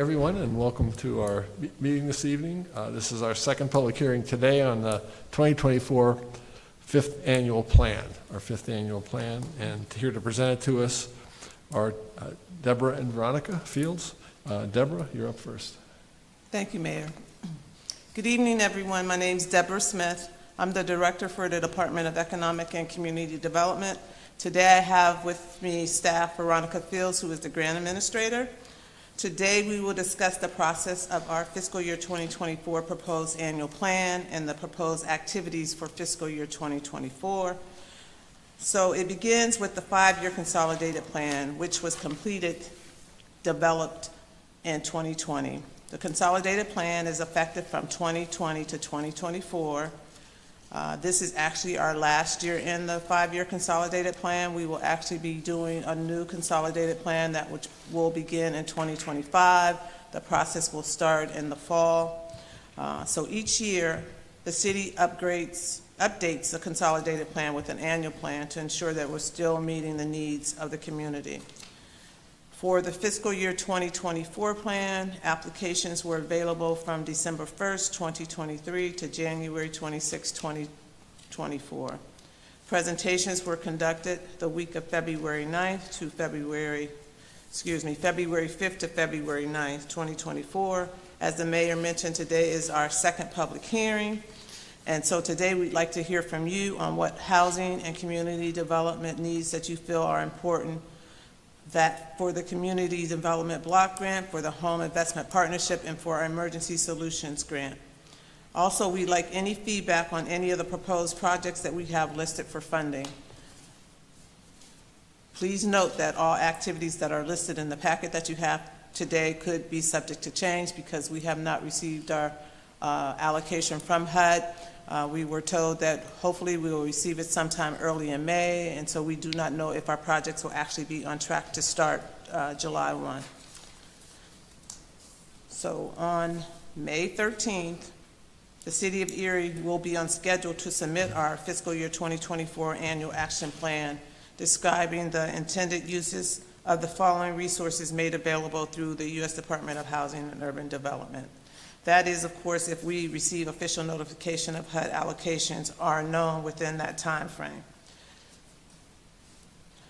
everyone, and welcome to our meeting this evening. This is our second public hearing today on the 2024 fifth annual plan, and here to present it to us are Deborah and Veronica Fields. Deborah, you're up first. Thank you, Mayor. Good evening, everyone. My name is Deborah Smith. I'm the Director for the Department of Economic and Community Development. Today I have with me staff Veronica Fields, who is the Grant Administrator. Today we will discuss the process of our fiscal year 2024 proposed annual plan and the proposed activities for fiscal year 2024. So it begins with the 5-year consolidated plan, which was developed in 2020. The consolidated plan is effective from 2020 to 2024. This is actually our last year in the 5-year consolidated plan. We will actually be doing a new consolidated plan that will begin in 2025. The process will start in the fall. So each year, the city updates the consolidated plan with an annual plan to ensure that we're still meeting the needs of the community. For the fiscal year 2024 plan, applications were available from December 1st, 2023 to January 26, 2024. Presentations were conducted the week of February 5th to February 9th, 2024. As the mayor mentioned, today is our second public hearing. And so today we'd like to hear from you on what housing and community development needs that you feel are important, that for the Community Development Block Grant, for the Home Investment Partnership, and for our Emergency Solutions Grant. Also, we'd like any feedback on any of the proposed projects that we have listed for funding. Please note that all activities that are listed in the packet that you have today could be subject to change because we have not received our allocation from HUD. We were told that hopefully we will receive it sometime early in May, and so we do not know if our projects will actually be on track to start July 1. So on May 13th, the City of Erie will be on schedule to submit our fiscal year 2024 annual action plan describing the intended uses of the following resources made available through the U.S. Department of Housing and Urban Development. That is, of course, if we receive official notification of HUD allocations are known within that time frame.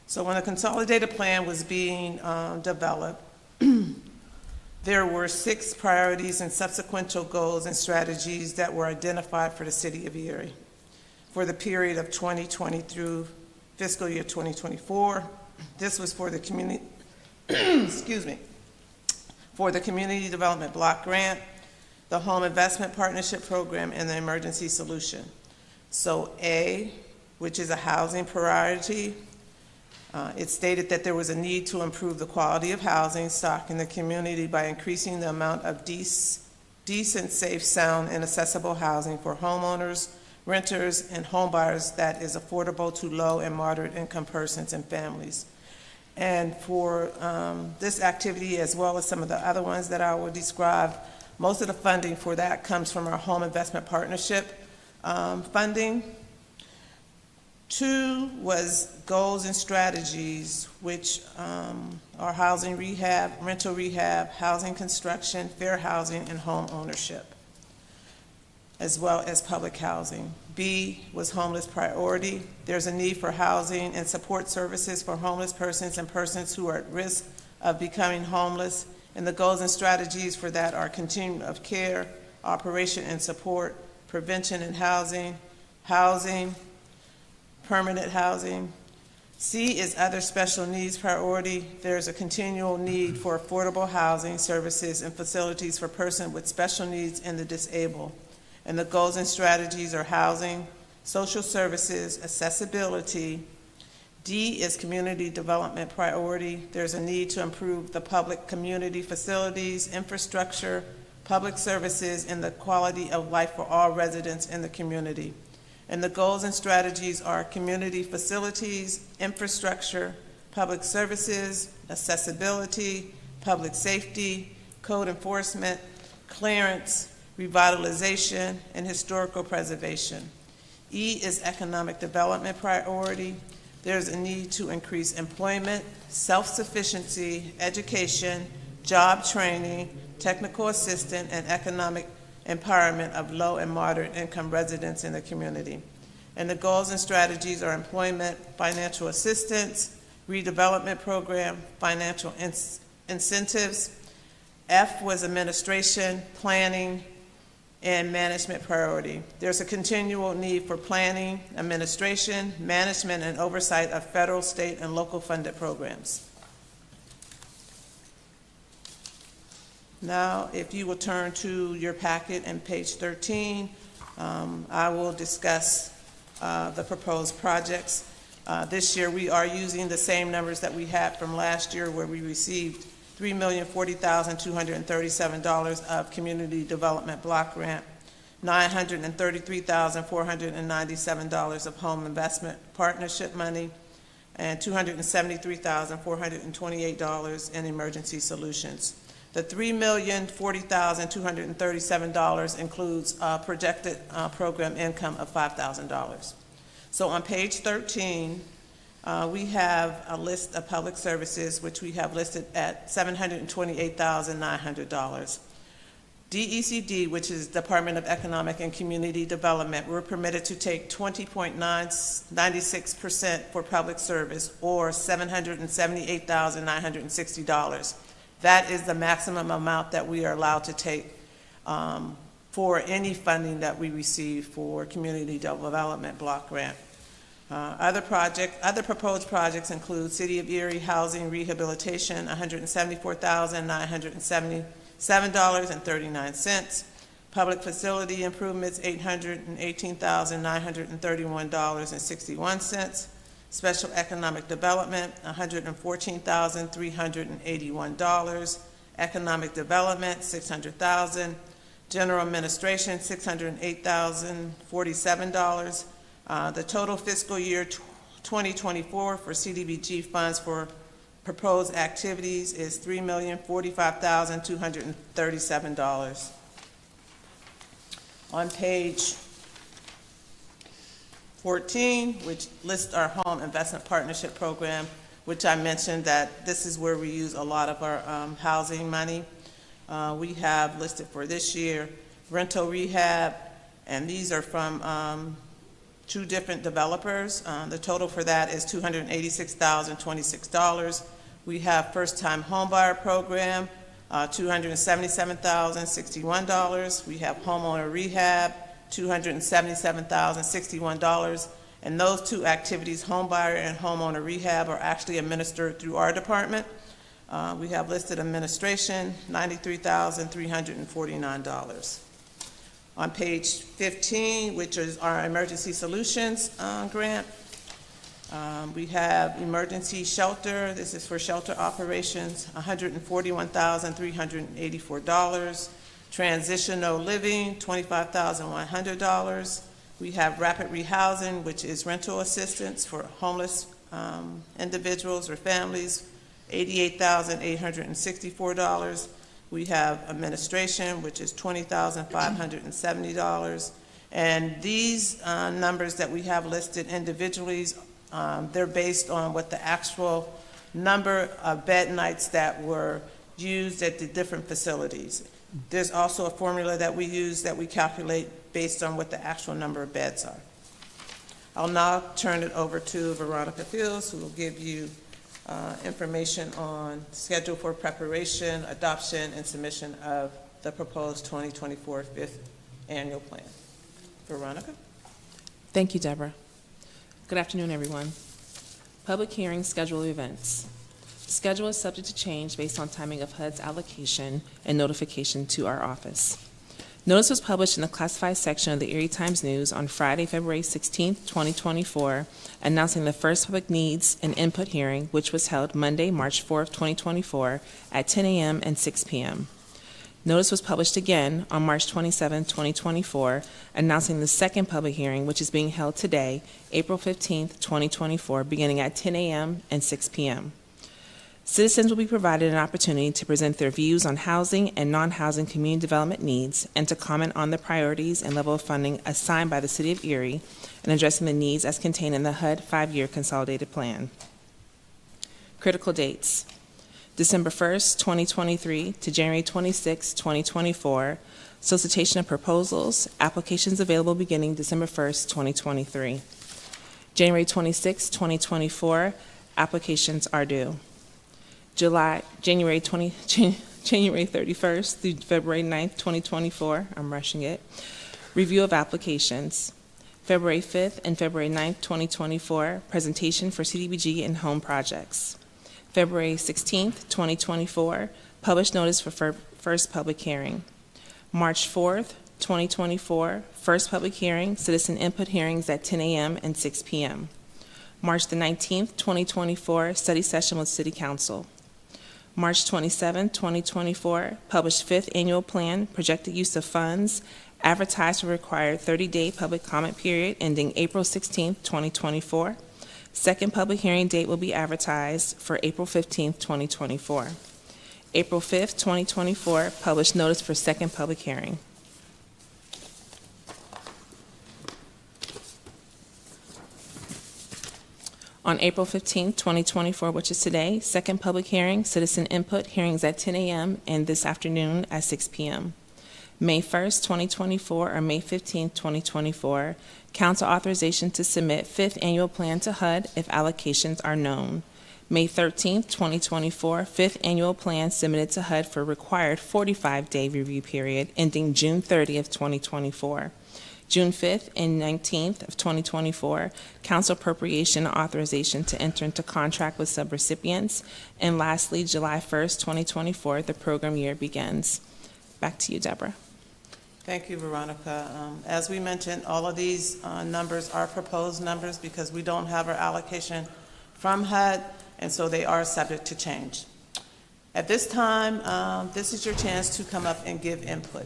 So when the consolidated plan was being developed, there were 6 priorities and subsequent goals and strategies that were identified for the City of Erie for the period of 2020 through fiscal year 2024. This was for the community, for the Community Development Block Grant, the Home Investment Partnership Program, and the Emergency Solution. So A, which is a housing priority, it stated that there was a need to improve the quality of housing stock in the community by increasing the amount of decent, safe, sound, and accessible housing for homeowners, renters, and home buyers that is affordable to low and moderate income persons and families. And for this activity, as well as some of the other ones that I will describe, most of the funding for that comes from our Home Investment Partnership funding. 2 was goals and strategies, which are housing rehab, rental rehab, housing construction, fair housing, and home ownership, as well as public housing. B was homeless priority. There's a need for housing and support services for homeless persons and persons who are at risk of becoming homeless. And the goals and strategies for that are continuum of care, operation and support, prevention and housing, permanent housing. C is other special needs priority. There's a continual need for affordable housing services and facilities for persons with special needs and the disabled. And the goals and strategies are housing, social services, accessibility. D is community development priority. There's a need to improve the public community facilities, infrastructure, public services, and the quality of life for all residents in the community. And the goals and strategies are community facilities, infrastructure, public services, accessibility, public safety, code enforcement, clearance, revitalization, and historical preservation. E is economic development priority. There's a need to increase employment, self-sufficiency, education, job training, technical assistance, and economic empowerment of low and moderate income residents in the community. And the goals and strategies are employment, financial assistance, redevelopment program, financial incentives. F was administration, planning, and management priority. There's a continual need for planning, administration, management, and oversight of federal, state, and local funded programs. Now, if you will turn to your packet and page 13, I will discuss the proposed projects. This year, we are using the same numbers that we had from last year, where we received $3,040,237 of community development block grant, $933,497 of home investment partnership money, and $273,428 in emergency solutions. The $3,040,237 includes projected program income of $5,000. So on page 13, we have a list of public services, which we have listed at $728,900. DECD, which is Department of Economic and Community Development, we're permitted to take 20.96% for public service, or $778,960. That is the maximum amount that we are allowed to take for any funding that we receive for community development block grant. Other proposed projects include City of Erie housing rehabilitation, $174,977.39. Public facility improvements, $818,931.61. Special economic development, $114,381. Economic development, $600,000. General administration, $608,047. The total fiscal year 2024 for CDBG funds for proposed activities is $3,045,237. On page 14, which lists our home investment partnership program, which I mentioned that this is where we use a lot of our housing money. We have listed for this year rental rehab, and these are from 2 different developers. The total for that is $286,026. We have first-time homebuyer program, $277,061. We have homeowner rehab, $277,061. And those 2 activities, homebuyer and homeowner rehab, are actually administered through our department. We have listed administration, $93,349. On page 15, which is our emergency solutions grant, we have emergency shelter. This is for shelter operations, $141,384. Transitional living, $25,100. We have rapid rehousing, which is rental assistance for homeless individuals or families, $88,864. We have administration, which is $20,570. And these numbers that we have listed individually, they're based on what the actual number of bed nights that were used at the different facilities. There's also a formula that we use that we calculate based on what the actual number of beds are. I'll now turn it over to Veronica Fields, who will give you information on schedule for preparation, adoption, and submission of the proposed 2024 5th annual plan. Veronica? Thank you, Deborah. Good afternoon, everyone. Public hearing schedule events. Schedule is subject to change based on timing of HUD's allocation and notification to our office. Notice was published in the classified section of the Erie Times News on Friday, February 16, 2024, announcing the first public needs and input hearing, which was held Monday, March 4, 2024, at 10 a.m. and 6 p.m. Notice was published again on March 27, 2024, announcing the second public hearing, which is being held today, April 15, 2024, beginning at 10 a.m. and 6 p.m. Citizens will be provided an opportunity to present their views on housing and non-housing community development needs and to comment on the priorities and level of funding assigned by the City of Erie in addressing the needs as contained in the HUD 5-year Consolidated Plan. Critical dates. December 1st, 2023 to January 26, 2024. Solicitation of proposals, applications available beginning December 1st, 2023. January 26, 2024, applications are due. January 31st through February 9th, 2024, I'm rushing it. Review of applications. February 5th and February 9th, 2024, presentation for CDBG and home projects. February 16th, 2024, published notice for first public hearing. March 4th, 2024, first public hearing, citizen input hearings at 10 a.m. and 6 p.m. March the 19th, 2024, study session with City Council. March 27th, 2024, published 5th annual plan, projected use of funds, advertised for required 30-day public comment period ending April 16th, 2024. Second public hearing date will be advertised for April 15th, 2024. April 5th, 2024, published notice for second public hearing. On April 15th, 2024, which is today, second public hearing, citizen input, hearings at 10 a.m. and this afternoon at 6 p.m. May 1st, 2024, or May 15th, 2024, council authorization to submit 5th annual plan to HUD if allocations are known. May 13th, 2024, 5th annual plan submitted to HUD for required 45-day review period ending June 30th, 2024. June 5th and 19th of 2024, council appropriation authorization to enter into contract with subrecipients. And lastly, July 1st, 2024, the program year begins. Back to you, Deborah. Thank you, Veronica. As we mentioned, all of these numbers are proposed numbers because we don't have our allocation from HUD, and so they are subject to change. At this time, this is your chance to come up and give input.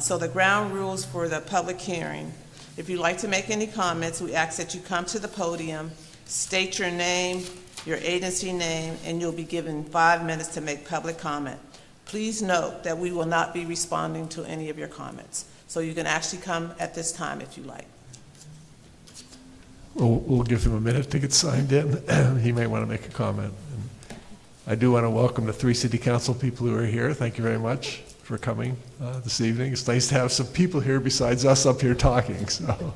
So the ground rules for the public hearing. If you'd like to make any comments, we ask that you come to the podium, state your name, your agency name, and you'll be given 5 minutes to make public comment. Please note that we will not be responding to any of your comments. So you can actually come at this time if you like. We'll give him a minute to get signed in. He may want to make a comment. And I do want to welcome the 3 city council people who are here. Thank you very much for coming this evening. It's nice to have some people here besides us up here talking. So,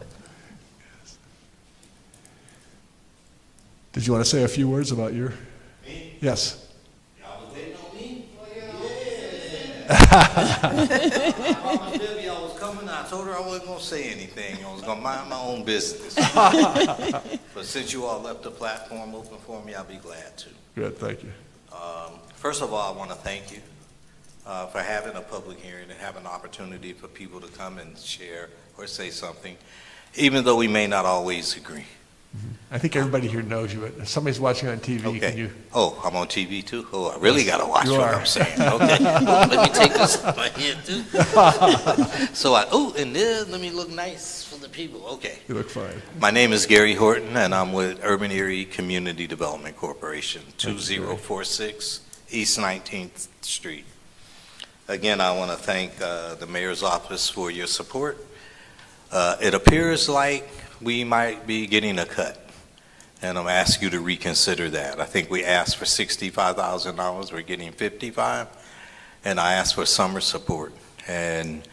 did you want to say a few words about your? Me? Yes. Y'all was waiting on me? Mama Debbie, I was coming. I told her I wasn't going to say anything. I was going to mind my own business. But since you all left the platform open for me, I'll be glad to. Good, thank you. First of all, I want to thank you for having a public hearing and having an opportunity for people to come and share or say something, even though we may not always agree. I think everybody here knows you, but if somebody's watching on TV, Okay. can you? Oh, I'm on TV too? Oh, I really got to watch You what are. I'm saying. Okay. Let me take this in my head too. And then let me look nice for the people. Okay. You look fine. My name is Gary Horton, and I'm with Urban Erie Community Development Corporation, Thank you, Gary. 2046 East 19th Street. Again, I want to thank the mayor's office for your support. It appears like we might be getting a cut, and I'm asking you to reconsider that. I think we asked for $65,000. We're getting $55,000, and I asked for summer support, and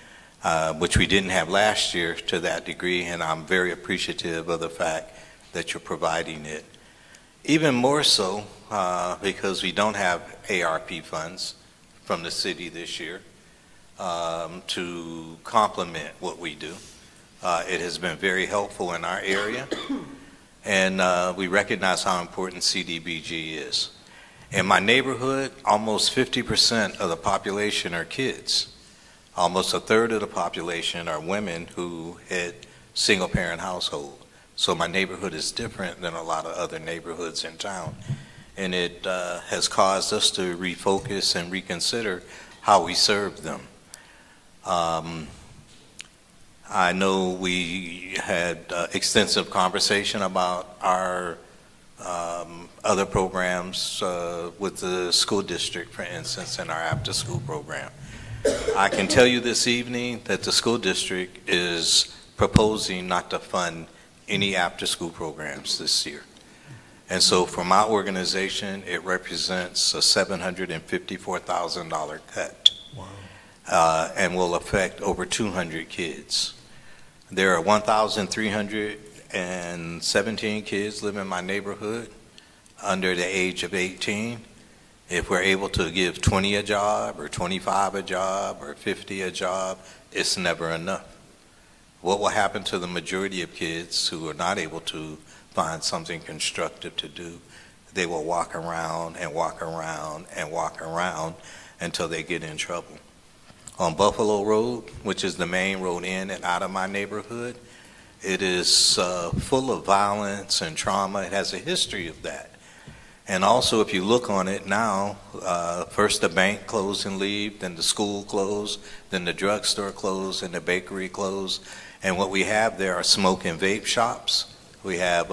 which we didn't have last year to that degree, and I'm very appreciative of the fact that you're providing it. Even more so because we don't have ARP funds from the city this year to complement what we do. It has been very helpful in our area, and we recognize how important CDBG is. In my neighborhood, almost 50% of the population are kids. Almost a third of the population are women who had single-parent household. So my neighborhood is different than a lot of other neighborhoods in town. And it has caused us to refocus and reconsider how we serve them. I know we had extensive conversation about our other programs with the school district, for instance, in our after-school program. I can tell you this evening that the school district is proposing not to fund any after-school programs this year. And so for my organization, it represents a $754,000 cut. Wow. And will affect over 200 kids. There are 1,317 kids live in my neighborhood under the age of 18. If we're able to give 20 a job, or 25 a job, or 50 a job, it's never enough. What will happen to the majority of kids who are not able to find something constructive to do? They will walk around and walk around and walk around until they get in trouble. On Buffalo Road, which is the main road in and out of my neighborhood, it is full of violence and trauma. It has a history of that. And also, if you look on it now, first the bank closed and leave, then the school closed, then the drugstore closed, and the bakery closed. And what we have there are smoke and vape shops. We have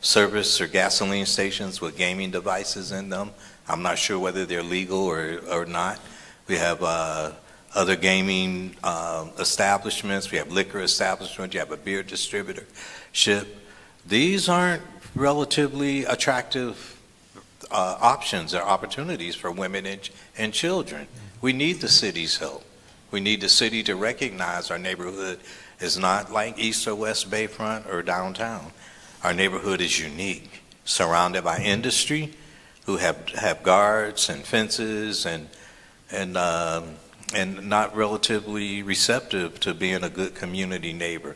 service or gasoline stations with gaming devices in them. I'm not sure whether they're legal or not. We have other gaming establishments. We have liquor establishments. You have a beer distributorship. These aren't relatively attractive options or opportunities for women and children. We need the city's help. We need the city to recognize our neighborhood is not like East or West Bayfront or downtown. Our neighborhood is unique, surrounded by industry who have guards and fences and not relatively receptive to being a good community neighbor.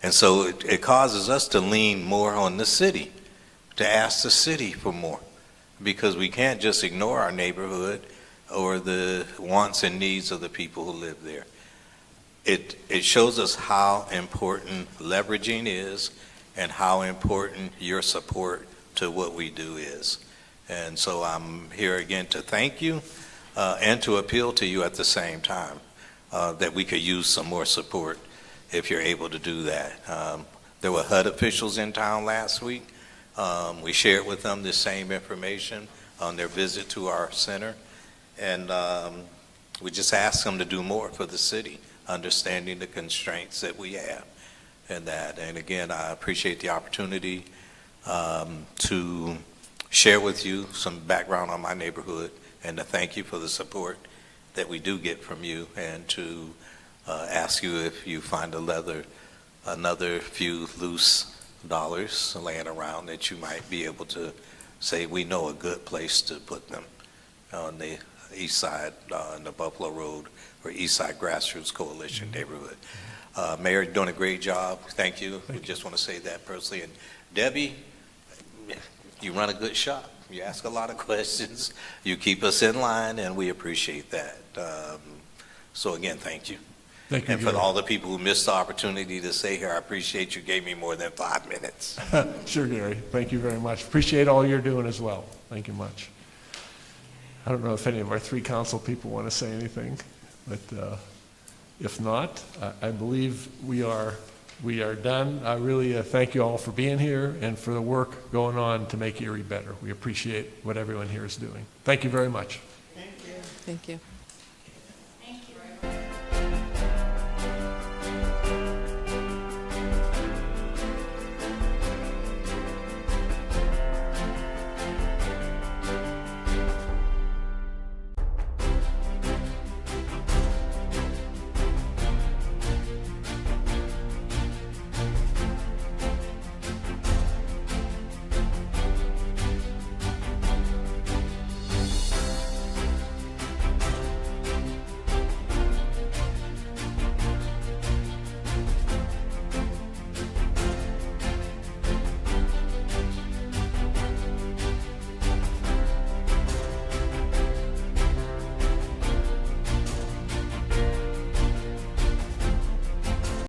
And so it causes us to lean more on the city, to ask the city for more, because we can't just ignore our neighborhood or the wants and needs of the people who live there. It shows us how important leveraging is and how important your support to what we do is. And so I'm here again to thank you and to appeal to you at the same time that we could use some more support if you're able to do that. There were HUD officials in town last week. We shared with them the same information on their visit to our center. And we just asked them to do more for the city, understanding the constraints that we have and that. And again, I appreciate the opportunity to share with you some background on my neighborhood and to thank you for the support that we do get from you, and to ask you if you find another few loose dollars laying around that you might be able to say, we know a good place to put them on the east side, on the Buffalo Road or East Side Grassroots Coalition neighborhood. Mayor, you're doing a great job. Thank you. We just want to say that personally. And Debbie, you run a good shop. You ask a lot of questions. You keep us in line, and we appreciate that. So again, thank you. Thank you, And for Gary. all the people who missed the opportunity to stay here, I appreciate you gave me more than 5 minutes. Sure, Gary. Thank you very much. Appreciate all you're doing as well. Thank you much. I don't know if any of our three council people want to say anything, but if not, I believe we are done. I really thank you all for being here and for the work going on to make Erie better. We appreciate what everyone here is doing. Thank you very much. Thank you. Thank you.